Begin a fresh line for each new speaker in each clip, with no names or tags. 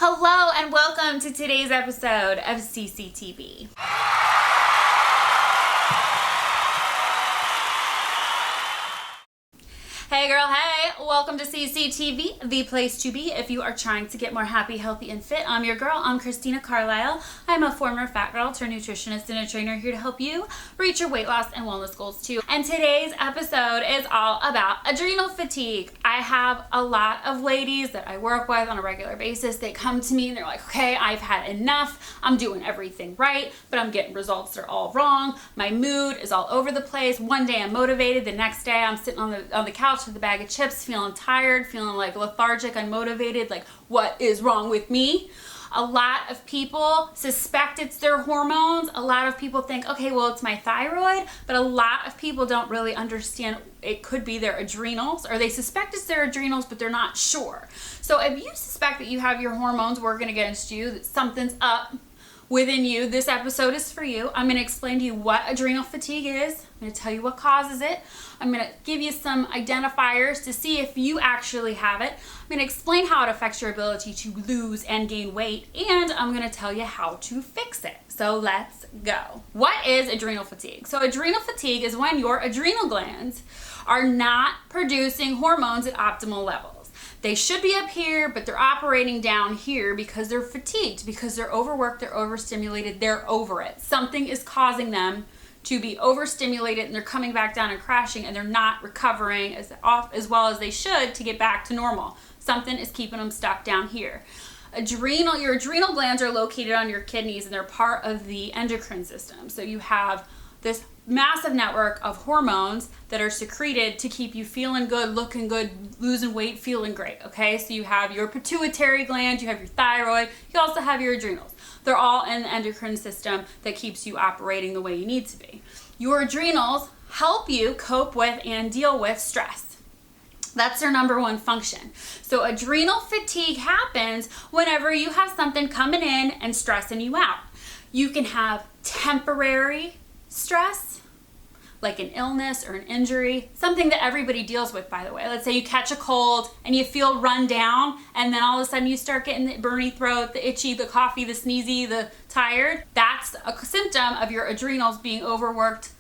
Hello and welcome to today's episode of CCTV. Hey girl, hey! Welcome to CCTV, the place to be if you are trying to get more happy, healthy, and fit. I'm your girl, I'm Christina Carlyle. I'm a former fat girl turned nutritionist and a trainer here to help you reach your weight loss and wellness goals too. And today's episode is all about adrenal fatigue. I have a lot of ladies that I work with on a regular basis. They come to me and they're like, okay, I've had enough. I'm doing everything right, but I'm getting results that are all wrong. My mood is all over the place. One day I'm motivated, the next day I'm sitting on the couch with a bag of chips, feeling tired, feeling like lethargic, unmotivated, like what is wrong with me? A lot of people suspect it's their hormones. A lot of people think, okay, well, it's my thyroid, but a lot of people don't really understand it could be their adrenals, or they suspect it's their adrenals, but they're not sure. So if you suspect that you have your hormones working against you, that something's up within you, this episode is for you. I'm going to explain to you what adrenal fatigue is. I'm going to tell you what causes it. I'm going to give you some identifiers to see if you actually have it. I'm going to explain how it affects your ability to lose and gain weight, and I'm going to tell you how to fix it. So let's go. What is adrenal fatigue? So adrenal fatigue is when your adrenal glands are not producing hormones at optimal levels. They should be up here, but they're operating down here because they're fatigued, because they're overworked, they're overstimulated, they're over it. Something is causing them to be overstimulated and they're coming back down and crashing, and they're not recovering as well as they should to get back to normal. Something is keeping them stuck down here. Your adrenal glands are located on your kidneys, and they're part of the endocrine system. So you have this massive network of hormones that are secreted to keep you feeling good, looking good, losing weight, feeling great, okay? So you have your pituitary gland, you have your thyroid, you also have your adrenals. They're all in the endocrine system that keeps you operating the way you need to be. Your adrenals help you cope with and deal with stress. That's their number one function. So adrenal fatigue happens whenever you have something coming in and stressing you out. You can have temporary stress, like an illness or an injury, something that everybody deals with, by the way. Let's say you catch a cold and you feel run down, and then all of a sudden you start getting the burny throat, the itchy, the coughy, the sneezy, the tired. That's a symptom of your adrenals being overworked,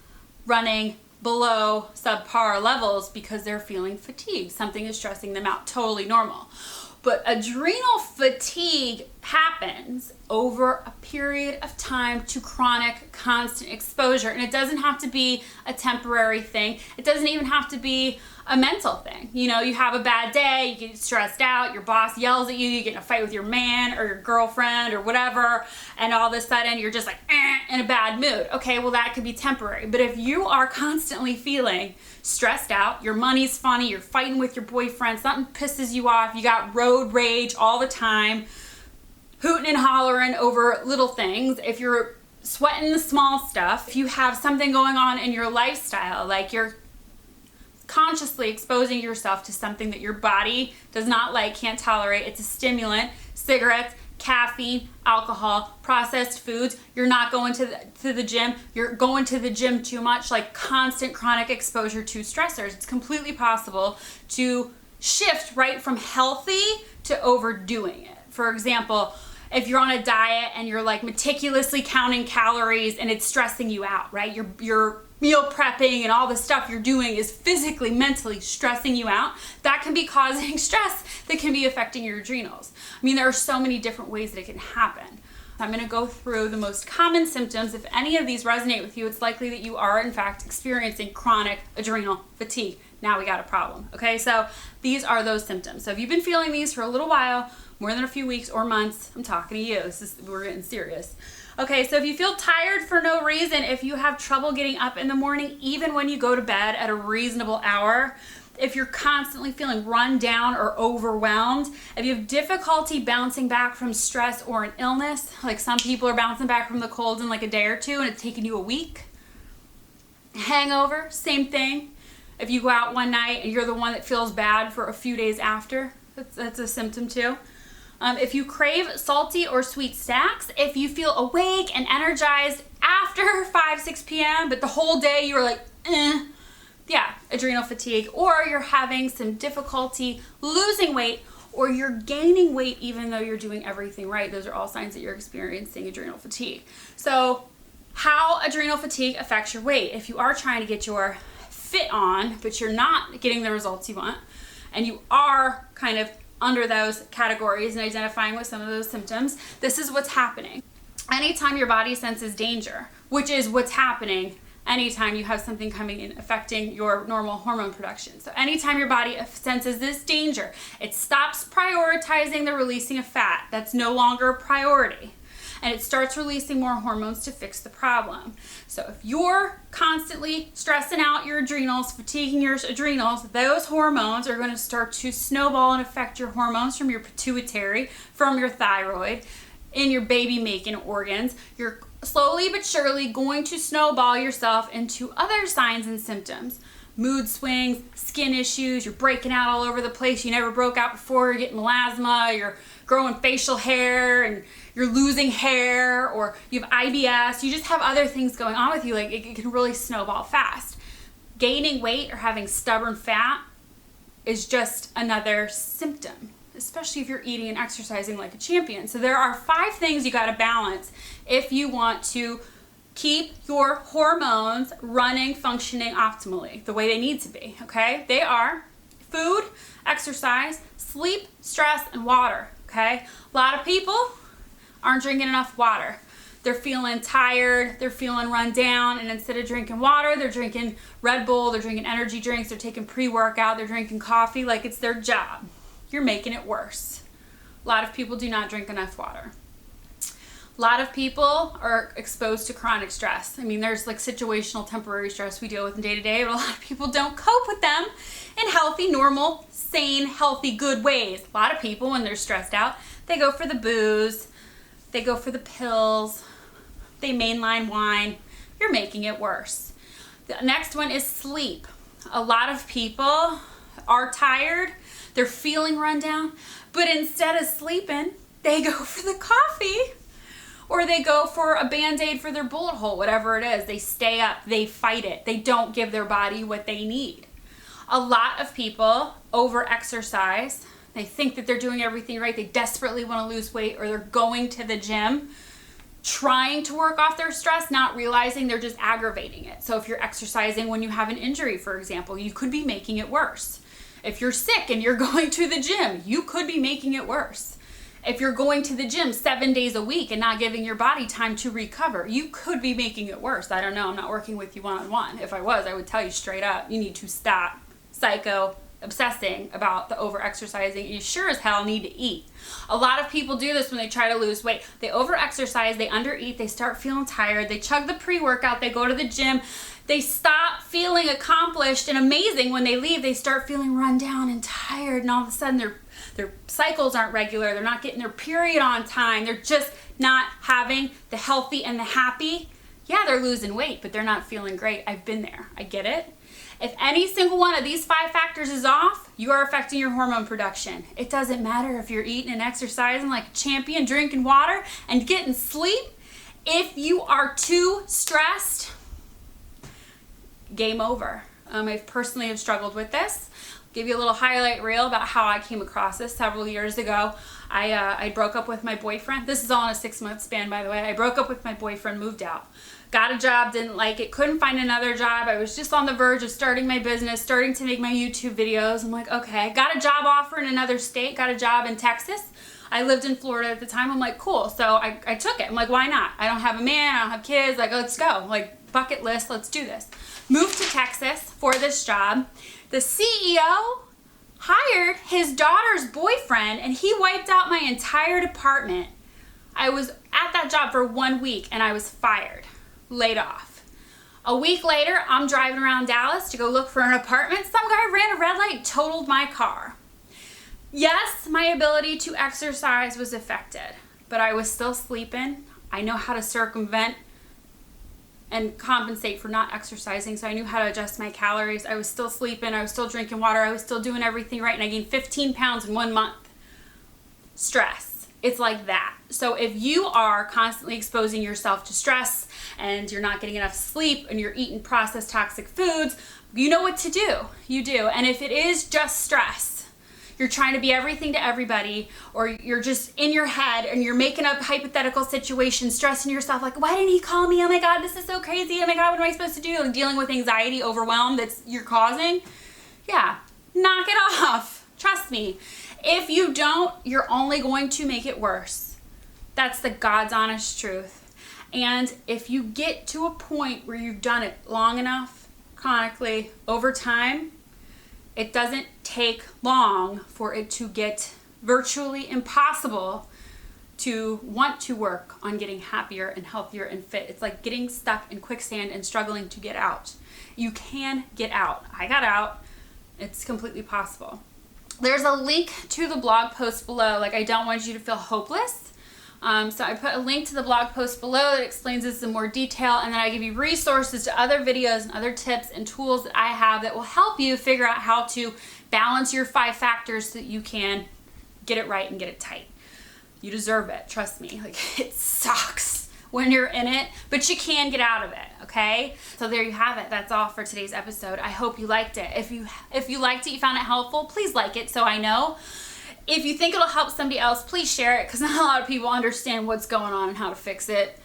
running below subpar levels because they're feeling fatigued. Something is stressing them out. Totally normal. But adrenal fatigue happens over a period of time to chronic, constant exposure. And it doesn't have to be a temporary thing. It doesn't even have to be a mental thing. You know, you have a bad day, you get stressed out, your boss yells at you, you get in a fight with your man or your girlfriend or whatever, and all of a sudden you're just like in a bad mood. Okay, well, that could be temporary. But if you are constantly feeling stressed out, your money's funny, you're fighting with your boyfriend, something pisses you off, you got road rage all the time, hooting and hollering over little things, if you're sweating the small stuff, if you have something going on in your lifestyle, like you're consciously exposing yourself to something that your body does not like, can't tolerate, it's a stimulant, cigarettes, caffeine, alcohol, processed foods, you're not going to the gym, you're going to the gym too much, like constant chronic exposure to stressors, it's completely possible to shift right from healthy to overdoing it. For example, if you're on a diet and you're like meticulously counting calories and it's stressing you out, right? You're meal prepping and all the stuff you're doing is physically, mentally stressing you out. That can be causing stress that can be affecting your adrenals. I mean, there are so many different ways that it can happen. I'm going to go through the most common symptoms. If any of these resonate with you, it's likely that you are in fact experiencing chronic adrenal fatigue. Now we got a problem. Okay, so these are those symptoms. So if you've been feeling these for a little while, more than a few weeks or months, I'm talking to you. We're getting serious. Okay, so if you feel tired for no reason, if you have trouble getting up in the morning, even when you go to bed at a reasonable hour, if you're constantly feeling run down or overwhelmed, if you have difficulty bouncing back from stress or an illness, like some people are bouncing back from the cold in like a day or two and it's taking you a week. Hangover, same thing. If you go out one night and you're the one that feels bad for a few days after, that's a symptom too. If you crave salty or sweet snacks, if you feel awake and energized after 5-6 p.m., but the whole day you're like, yeah, adrenal fatigue, or you're having some difficulty losing weight or you're gaining weight even though you're doing everything right. Those are all signs that you're experiencing adrenal fatigue. So how adrenal fatigue affects your weight. If you are trying to get your fit on, but you're not getting the results you want, and you are kind of under those categories and identifying with some of those symptoms, this is what's happening. Anytime your body senses danger, which is what's happening anytime you have something coming in affecting your normal hormone production. So anytime your body senses this danger, it stops prioritizing the releasing of fat. That's no longer a priority. And it starts releasing more hormones to fix the problem. So if you're constantly stressing out your adrenals, fatiguing your adrenals, those hormones are going to start to snowball and affect your hormones from your pituitary, from your thyroid, in your baby making organs. You're slowly but surely going to snowball yourself into other signs and symptoms. Mood swings, skin issues, you're breaking out all over the place you never broke out before, you're getting melasma, you're growing facial hair, and you're losing hair, or you have IBS. You just have other things going on with you. Like, it can really snowball fast. Gaining weight or having stubborn fat is just another symptom, especially if you're eating and exercising like a champion. So there are 5 things you got to balance if you want to keep your hormones running, functioning optimally, the way they need to be, okay? They are food, exercise, sleep, stress, and water, okay? A lot of people aren't drinking enough water. They're feeling tired, they're feeling run down, and instead of drinking water, they're drinking Red Bull, they're drinking energy drinks, they're taking pre-workout, they're drinking coffee like it's their job. You're making it worse. A lot of people do not drink enough water. A lot of people are exposed to chronic stress. I mean, there's like situational, temporary stress we deal with in day-to-day, but a lot of people don't cope with them in healthy, normal, sane, healthy, good ways. A lot of people, when they're stressed out, they go for the booze, they go for the pills, they mainline wine. You're making it worse. The next one is sleep. A lot of people are tired, they're feeling run down, but instead of sleeping, they go for the coffee, or they go for a Band-Aid for their bullet hole, whatever it is. They stay up, they fight it. They don't give their body what they need. A lot of people over-exercise. They think that they're doing everything right. They desperately want to lose weight, or they're going to the gym, trying to work off their stress, not realizing they're just aggravating it. So if you're exercising when you have an injury, for example, you could be making it worse. If you're sick and you're going to the gym, you could be making it worse. If you're going to the gym 7 days a week and not giving your body time to recover, you could be making it worse. I don't know. I'm not working with you one-on-one. If I was, I would tell you straight up, you need to stop obsessing about the over-exercising. You sure as hell need to eat. A lot of people do this when they try to lose weight. They over-exercise, they under-eat, they start feeling tired, they chug the pre-workout, they go to the gym, they stop feeling accomplished and amazing. When they leave, they start feeling run down and tired, and all of a sudden their cycles aren't regular, they're not getting their period on time, they're just not having the healthy and the happy. Yeah, they're losing weight, but they're not feeling great. I've been there. I get it. If any single one of these 5 factors is off, you are affecting your hormone production. It doesn't matter if you're eating and exercising like a champion, drinking water, and getting sleep. If you are too stressed, game over. I personally have struggled with this. I'll give you a little highlight reel about how I came across this several years ago. I broke up with my boyfriend. This is all in a 6-month span, by the way. I broke up with my boyfriend, moved out. Got a job, didn't like it, couldn't find another job. I was just on the verge of starting my business, starting to make my YouTube videos. I'm like, okay, got a job offer in another state, got a job in Texas. I lived in Florida at the time. I'm like, cool. So I took it. I'm like, why not? I don't have a man, I don't have kids. Like, let's go. Like, bucket list, let's do this. Moved to Texas for this job. The CEO hired his daughter's boyfriend, and he wiped out my entire department. I was at that job for 1 week, and I was fired. Laid off. A week later, I'm driving around Dallas to go look for an apartment. Some guy ran a red light, totaled my car. Yes, my ability to exercise was affected, but I was still sleeping. I know how to circumvent and compensate for not exercising, so I knew how to adjust my calories. I was still sleeping, I was still drinking water, I was still doing everything right, and I gained 15 pounds in 1 month. Stress. It's like that. So if you are constantly exposing yourself to stress and you're not getting enough sleep and you're eating processed toxic foods, you know what to do. You do. And if it is just stress, you're trying to be everything to everybody, or you're just in your head and you're making up hypothetical situations, stressing yourself like, why didn't he call me? Oh my God, this is so crazy. Oh my God, what am I supposed to do? Like dealing with anxiety, overwhelm you're causing. Yeah, knock it off. Trust me. If you don't, you're only going to make it worse. That's the God's honest truth. And if you get to a point where you've done it long enough, chronically, over time, it doesn't take long for it to get virtually impossible to want to work on getting happier and healthier and fit. It's like getting stuck in quicksand and struggling to get out. You can get out. I got out. It's completely possible. There's a link to the blog post below. Like, I don't want you to feel hopeless. So I put a link to the blog post below that explains this in more detail, and then I give you resources to other videos and other tips and tools that I have that will help you figure out how to balance your 5 factors so that you can get it right and get it tight. You deserve it, trust me. Like, it sucks when you're in it, but you can get out of it, okay? So there you have it. That's all for today's episode. I hope you liked it. If you liked it, you found it helpful, please like it so I know. If you think it'll help somebody else, please share it, because not a lot of people understand what's going on and how to fix it.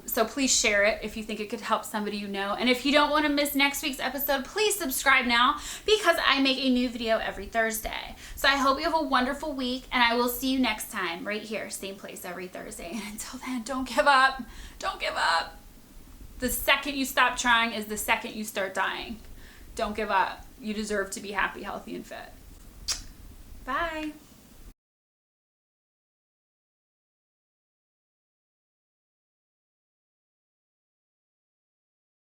So please share it if you think it could help somebody you know. And if you don't want to miss next week's episode, please subscribe now, because I make a new video every Thursday. So I hope you have a wonderful week, and I will see you next time right here, same place every Thursday. And until then, don't give up. Don't give up. The second you stop trying is the second you start dying. Don't give up. You deserve to be happy, healthy, and fit. Bye.